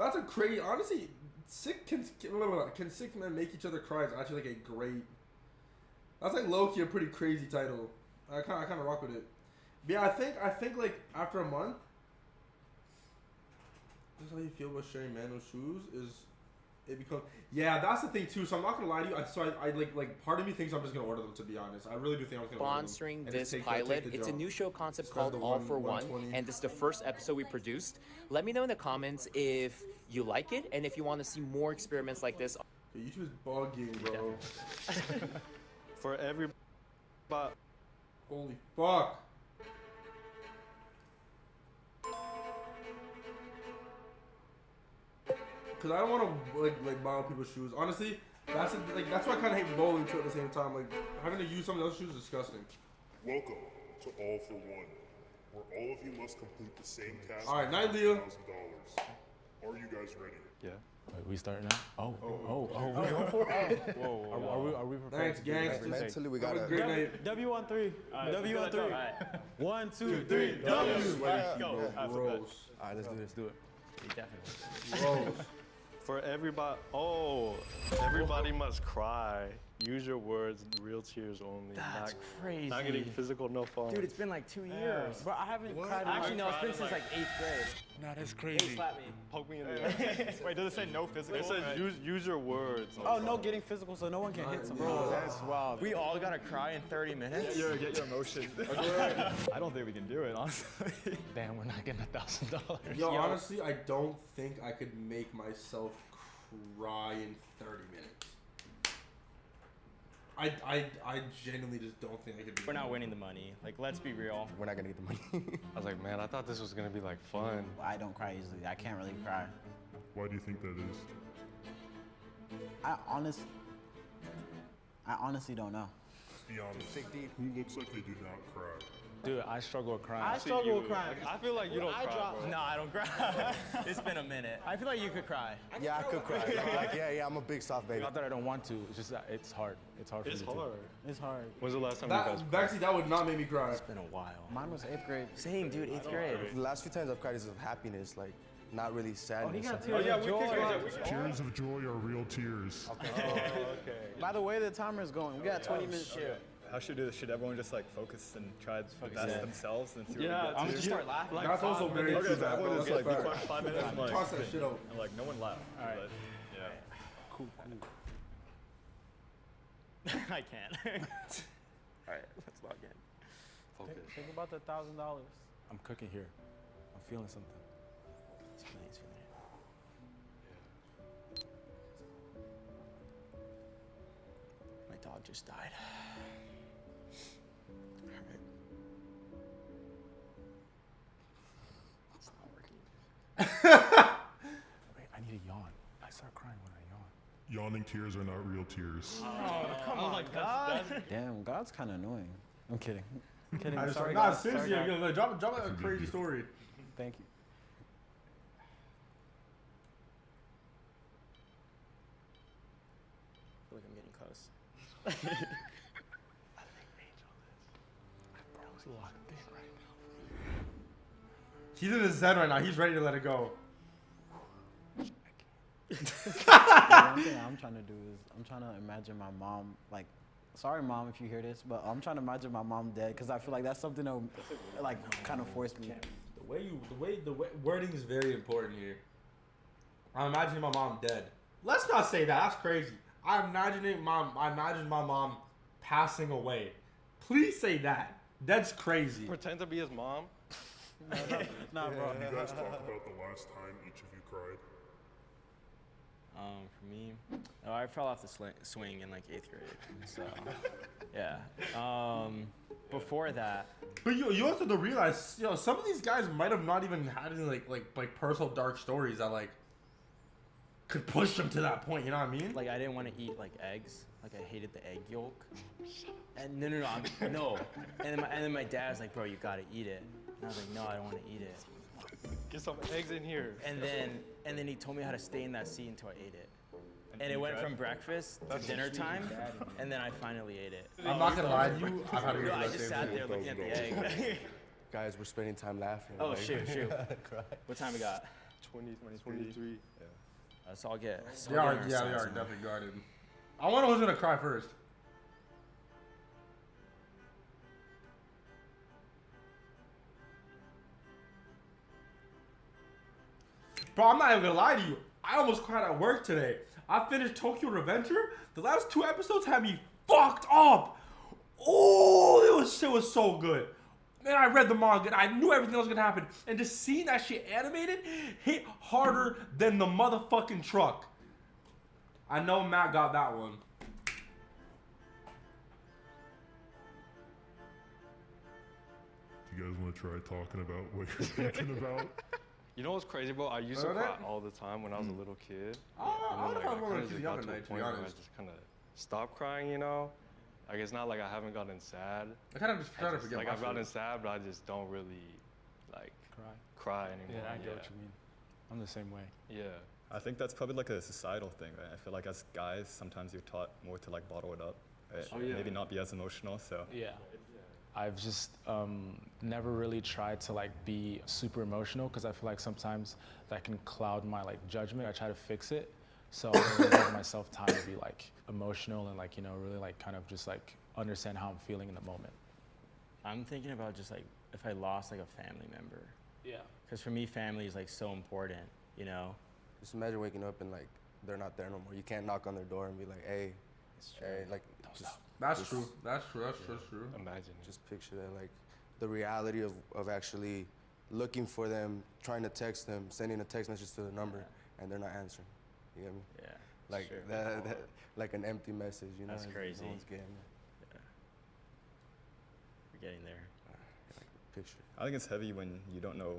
That's a crazy. Honestly, can sick men make each other cry? Is actually like a great. That's like low key a pretty crazy title. I kind of rock with it. But yeah, I think like after a month, this is how you feel about sharing manual shoes is. It becomes that's the thing too. So I'm not gonna lie to you. I like part of me thinks I'm just gonna order them. To be honest, I really do think I'm just gonna order them. Sponsoring this pilot. It's a new show concept called All for One, and this is the first episode we produced. Let me know in the comments if you like it and if you want to see more experiments like this. YouTube is bugging, bro. For every, Holy fuck. Cause I don't want to like buy people's shoes. Honestly, that's why I kind of hate bowling too at the same time. Like having to use someone else's shoes is disgusting. Welcome to All for One, where all of you must complete the same task. All right, night, Leo. $1,000. Are you guys ready? yeah. Wait, we starting now? Oh, we going for it? Whoa. Are we prepared? Thanks, gangsters. Mentally, we got Have a great night. W on three. W on three. 1, 2, 3. W. Go. Gross. All right, let's do it. Definitely. Gross. For everybody, everybody must cry. Use your words, real tears only. That's crazy. Not getting physical, no fun. Dude, it's been like 2 years. Bro, I haven't cried. Actually, no, it's been since like 8th grade. Nah, that's Hey, crazy. slap me. Poke me in the eye. Wait, does it say no physical? It says use your words. Oh, no getting physical so no one can hit someone. Bro, that's wild. We all gotta cry in 30 minutes? Get your emotion. I don't think we can do it, honestly. Damn, we're not getting $1,000. Yo, honestly, I don't think I could make myself cry in 30 minutes. I genuinely just don't think I could. We're not winning the money. Like, let's be real. We're not gonna get the money. I was like, man, I thought this was gonna be like fun. I don't cry easily. I can't really cry. Why do you think that is? I honestly don't know. Be honest. Who looks like they do not cry? Dude, I struggle with crying. I struggle with crying. I feel like you don't cry, bro. No, I don't cry. It's been a minute. I feel like you could cry. Yeah, I could cry. Like, yeah, I'm a big soft baby. Not that I don't want to. It's just that it's hard. It's hard for It's me hard. It's hard. When's the last time you guys cried? Actually, that would not make me cry. It's been a while. Mine was 8th grade. Same, dude, 8th grade. The last few times I've cried is of happiness, like not really sadness. Tears of joy are real tears. Okay. By the way the timer is going, we got 20 minutes. Shit. How should we do this? Should everyone just like focus and try the best themselves and see what we Yeah, get I'm to? Just start laughing. That's also very Okay, true. so everyone just like be That's quiet 5 minutes and like, Toss that shit out. and, like no one laugh. All right. But, yeah. Cool. I can't. All right, let's log in. Think about the $1,000. I'm cooking here. I'm feeling something. He's feeling it. My dog just died. All right. It's not working. Wait, I need a yawn. I start crying when I yawn. Yawning tears are not real tears. Come on, God. Damn, God's kind of annoying. I'm kidding. I'm kidding. Nah, Sorry, God. seriously, Sorry, God. drop a crazy story. Thank you. I feel like I'm getting close. He's in his zen right now. He's ready to let it go. One thing I'm trying to do is I'm trying to imagine my mom, like, sorry mom if you hear this, but I'm trying to imagine my mom dead because I feel like that's something that would, like, kind of force me. The way wording is very important here. I'm imagining my mom dead. Let's not say that. That's crazy. I imagine my mom passing away. Please say that. That's crazy. Pretend to be his mom. Nah, bro. Can you guys talk about the last time each of you cried? For me, I fell off the swing in like 8th grade. So, yeah. Before that, But you also have to realize, some of these guys might have not even had any like personal dark stories that like could push them to that point. You know what I mean? like I didn't want to eat like eggs. Like I hated the egg yolk. And no. No. And then my dad was like, bro, you gotta eat it. And I was like, no, I don't want to eat it. Get some eggs in here. And then he told me how to stay in that seat until I ate it. And it went from breakfast to dinner time, and then I finally ate it. I'm not gonna lie to you. I've had a No, I real just sat there looking at the egg. Guys, we're spending time laughing. Oh, like, shoot. What time we got? 23. Yeah. Let's all get. We are definitely guarded. I wonder who's gonna cry first. Bro, I'm not even gonna lie to you. I almost cried at work today. I finished Tokyo Revenger. The last 2 episodes had me fucked up. Oh, it was so good. Man, I read the manga and I knew everything that was gonna happen. And just seeing that shit animated hit harder than the motherfucking truck. I know Matt got that one. Do you guys want to try talking about what you're thinking about? You know what's crazy, bro? I used to cry all the time when I was a little kid. I wonder if I was kinda too just young got at to a night, to be point where I honest. just kind of stopped crying, you know? Like, it's not like I haven't gotten sad. I kind of just try to forget Like, my I've gotten feelings. sad, but I just don't really, like, cry anymore. Yeah, I get what you mean. I'm the same way. Yeah. I think that's probably like a societal thing, right? I feel like as guys, sometimes you're taught more to like bottle it up, right? Oh, yeah. Maybe not be as emotional, so. Yeah. I've just never really tried to like be super emotional because I feel like sometimes that can cloud my like judgment. I try to fix it. So I really give myself time to be like emotional and like, you know, really like kind of just like understand how I'm feeling in the moment. I'm thinking about just like if I lost like a family member. Yeah. Because for me, family is like so important, you know? Just imagine waking up and like they're not there no more. You can't knock on their door and be like, hey, like That's true. That's true. That's true. Imagine. just picture that, like the reality of actually looking for them, trying to text them, sending a text message to the number, and they're not answering. You get me? Yeah. Like that, like an empty message, you know? That's crazy. No one's getting it. Yeah. We're getting there. Picture. I think it's heavy when you don't know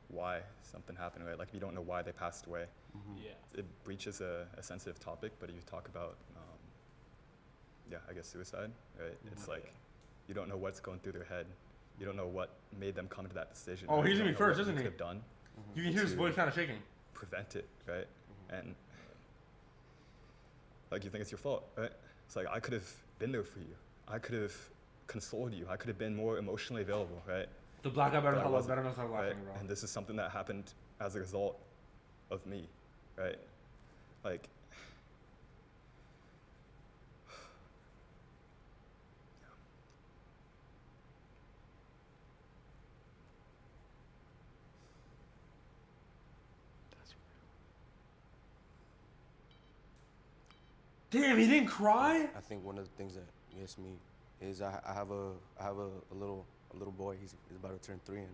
why something happened, right? Like if you don't know why they passed away. Yeah. It breaches a sensitive topic, but if you talk about, I guess suicide, right? It's like, you don't know what's going through their head. You don't know what made them come to that decision. Oh, right? he's You gonna be don't know first, what isn't you he? could have done You can hear his voice kind of shaking. prevent it, right? And like you think it's your fault, right? It's like I could have been there for you. I could have consoled you. I could have been more emotionally available, right? The black guy better But I not wasn't, better not start laughing, right? bro. And this is something that happened as a result of me, right? Like, Damn, he didn't cry. I think one of the things that gets me is I have a little boy. He's about to turn 3, and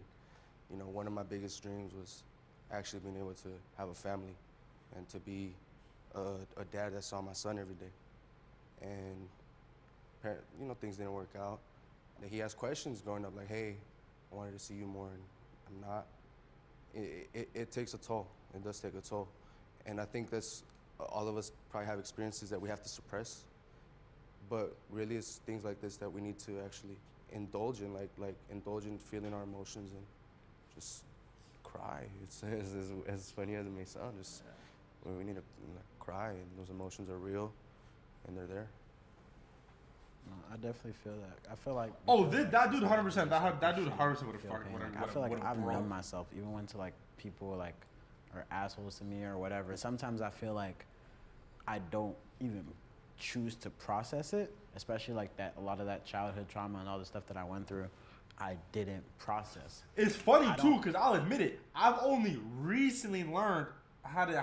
you know, one of my biggest dreams was actually being able to have a family and to be a dad that saw my son every day. And you know, things didn't work out. And he asked questions growing up, like, "Hey, I wanted to see you more, and I'm not." It takes a toll. It does take a toll, and I think that's all of us probably have experiences that we have to suppress. But really, it's things like this that we need to actually indulge in, like indulge in feeling our emotions and just cry. It's as funny as it may sound. Just we need to cry, and those emotions are real, and they're there. No, I definitely feel that. I feel like. Oh, because, that dude, like, 100%. That dude, 100% would have feel fucking. pain. Like, I feel like I've numbed myself, even when to like people like are assholes to me or whatever. Sometimes I feel like I don't even choose to process it, especially like that. A lot of that childhood trauma and all the stuff that I went through, I didn't process. It's funny too, cause I'll admit it. I've only recently learned how to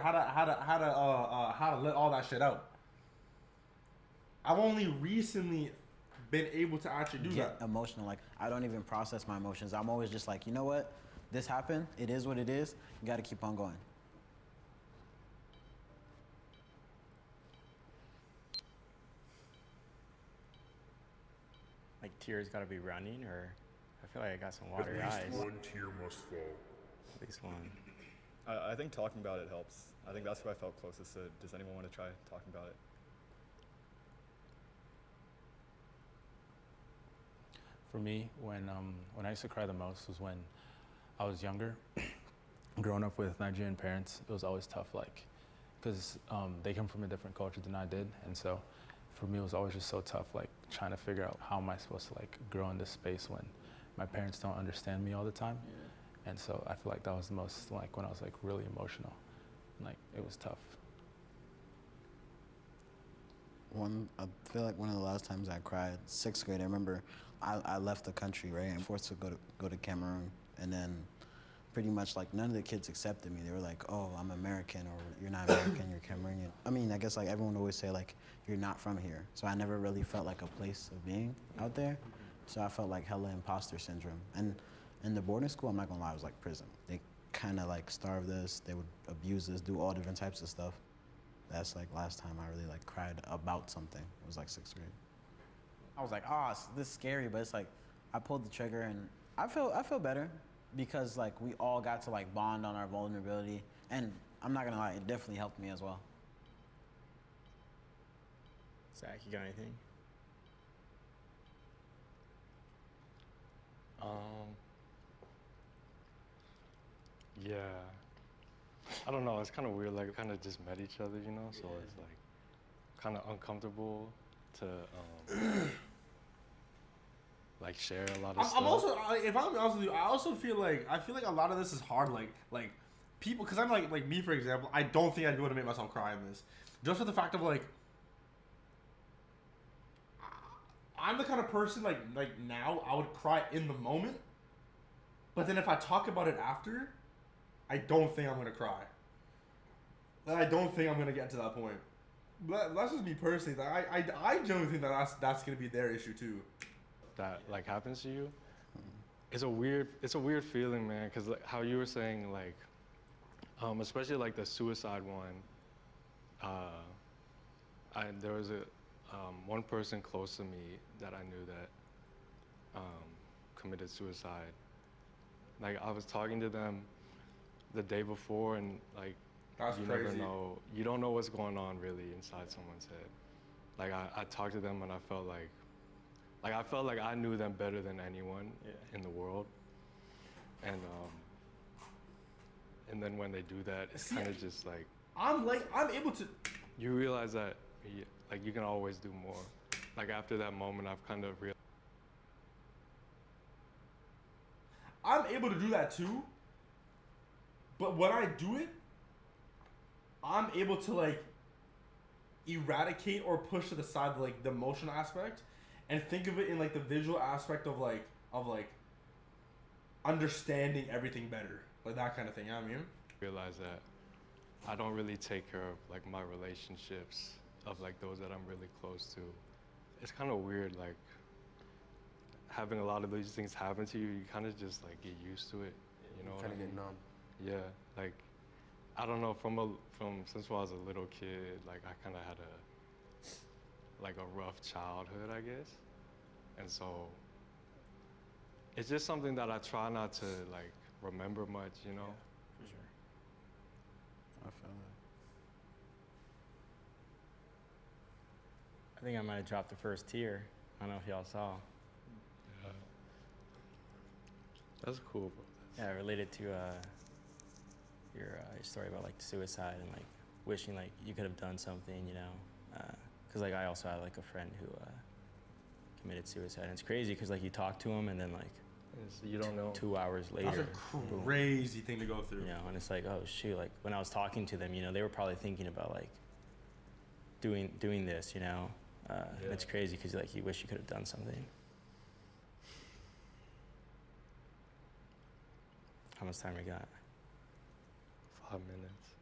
let all that shit out. I've only recently been able to actually do Get that. emotional. Like I don't even process my emotions. I'm always just like, you know what? This happened. It is what it is. You got to keep on going. Like tears gotta be running, or I feel like I got some watery At eyes. least one tear must fall. At least one. I think talking about it helps. I think that's who I felt closest to. Does anyone want to try talking about it? For me, when I used to cry the most was when I was younger. Growing up with Nigerian parents, it was always tough, like, because they come from a different culture than I did, and so for me it was always just so tough, like trying to figure out how am I supposed to like grow in this space when my parents don't understand me all the time. And so I feel like that was the most, like, when I was like really emotional, and like it was tough. I feel like one of the last times I cried, 6th grade, I remember I left the country, right, and forced to go to Cameroon, and then pretty much like none of the kids accepted me. They were like, oh, I'm American, or you're not American, you're Cameroonian. I mean, I guess like everyone would always say like, you're not from here. So I never really felt like a place of being out there. So I felt like hella imposter syndrome. And in the boarding school, I'm not gonna lie, it was like prison. They kind of like starved us, they would abuse us, do all different types of stuff. That's like last time I really like cried about something. It was like 6th grade. I was like, oh, this is scary, but it's like, I pulled the trigger and I feel better because like we all got to like bond on our vulnerability. And I'm not gonna lie, it definitely helped me as well. Zach, you got anything? Yeah. I don't know, it's kind of weird, like we kind of just met each other, you know? So it's like kind of uncomfortable to like share a lot of stuff. I'm also, if I'm honest with you, I also feel like a lot of this is hard. Like people, because I'm like me for example. I don't think I'd be able to make myself cry in this, just for the fact of like, I'm the kind of person like now I would cry in the moment, but then if I talk about it after, I don't think I'm gonna cry. I don't think I'm gonna get to that point. But that's just me personally. I genuinely think that that's gonna be their issue too. That like happens to you, it's a weird feeling, man, because like how you were saying, like especially like the suicide one, there was one person close to me that I knew that committed suicide. Like I was talking to them the day before, and like That's you crazy. never know, you don't know what's going on really inside someone's head. Like I talked to them and I felt like I knew them better than anyone in the world. And then when they do that, it's kind of just like I'm able to. you realize that like you can always do more. Like after that moment, I've kind of realized I'm able to do that too. But when I do it, I'm able to like eradicate or push to the side like the emotional aspect, and think of it in like the visual aspect of like understanding everything better, like that kind of thing. You know what I mean? realize that I don't really take care of like my relationships of like those that I'm really close to. It's kind of weird, like having a lot of these things happen to you. You kind of just like get used to it. You know? Kind of get numb. Yeah, like I don't know. From since I was a little kid, like I kind of had a rough childhood, I guess, and so it's just something that I try not to like remember much. You know. For sure. I feel that. I think I might have dropped the first tear. I don't know if y'all saw. Yeah. That's cool, bro. Yeah, related to your story about like suicide and like wishing like you could have done something, you know, because like I also had like a friend who committed suicide, and it's crazy because like you talk to him and then like you don't know. 2 hours later, That's a crazy thing to go through. you know, and it's like, oh shoot, like when I was talking to them, you know, they were probably thinking about like doing this, you know. And it's crazy because like you wish you could have done something. How much time we got? 5 minutes.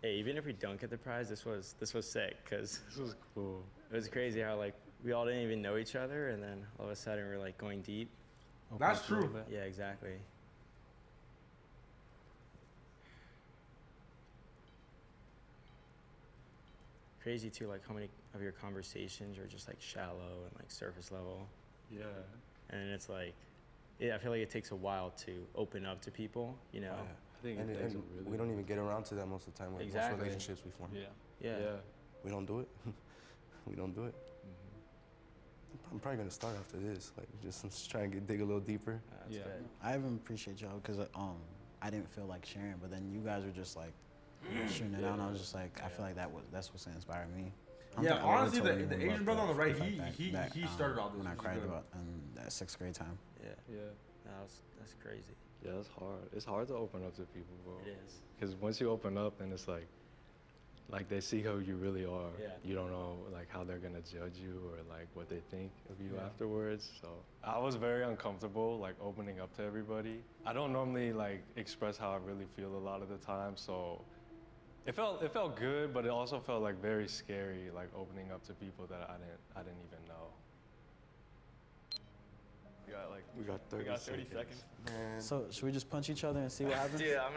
Hey, even if we don't get the prize, this was sick because This was cool. it was crazy how like we all didn't even know each other, and then all of a sudden we're like going deep. That's true. Yeah, exactly. Crazy too, like how many of your conversations are just like shallow and like surface level, Yeah. and it's like, yeah, I feel like it takes a while to open up to people, you know. I think And, it takes and a really we don't even get around to that most of the time. Like Exactly. most relationships we form. Yeah. We don't do it. We don't do it. I'm probably gonna start after this. Like just try and dig a little deeper. That's good. I even appreciate y'all because I didn't feel like sharing, but then you guys were just like shooting it out, and I was just like, I feel like that's what's inspired me. Yeah, I honestly, told you the about Asian brother on the right, fact he that, started all this. when I which is cried good. about in that 6th grade time. Yeah. Yeah. No, that's crazy. Yeah, it's hard. It's hard to open up to people, bro. It is. Because once you open up, then it's like they see who you really are. Yeah. You don't know like how they're gonna judge you or like what they think of you Yeah. afterwards. So I was very uncomfortable like opening up to everybody. I don't normally like express how I really feel a lot of the time. So it felt good, but it also felt like very scary, like opening up to people that I didn't even know. We got 30 seconds. Man. So should we just punch each other and see what happens? Dude, I'm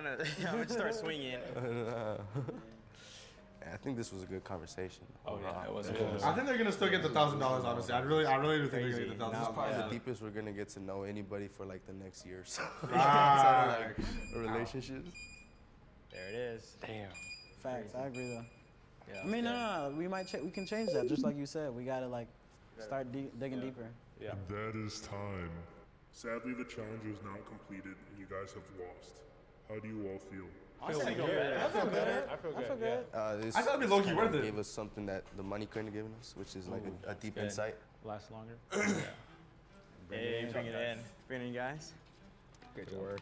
gonna start swinging. I think this was a good conversation. Oh yeah, it was. I think they're gonna still get the $1,000. Honestly, I really do think they're gonna get the This is $1,000. probably the deepest we're gonna get to know anybody for like the next year or so. Right. Relationships. There it is. Damn. Facts. I agree though. Yeah. I mean, no. We can change that. Just like you said, we gotta like start digging deeper. Yeah. And that is time. Sadly, the challenge is now completed and you guys have lost. How do you all feel? I feel better. I feel good. This I thought it'd be low-key kinda worth it. gave us something that the money couldn't have given us, which is like a deep good. insight. Last longer. Hey, bring it in. Bring it in, guys. Good work.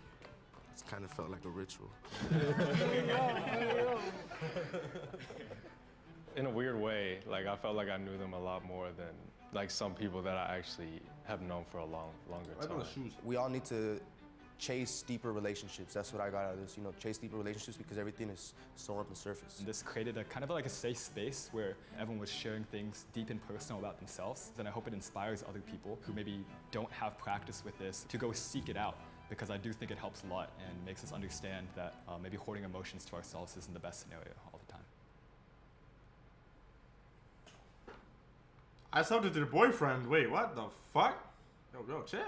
It's kind of felt like a ritual. In a weird way, like I felt like I knew them a lot more than like some people that I actually have known for a longer Right on time. the shoes. We all need to chase deeper relationships. That's what I got out of this. Chase deeper relationships because everything is so on the surface. And this created a kind of like a safe space where everyone was sharing things deep and personal about themselves. And I hope it inspires other people who maybe don't have practice with this to go seek it out, because I do think it helps a lot and makes us understand that maybe hoarding emotions to ourselves isn't the best scenario all the time. I subbed it to their boyfriend. Wait, what the fuck? Yo, chill.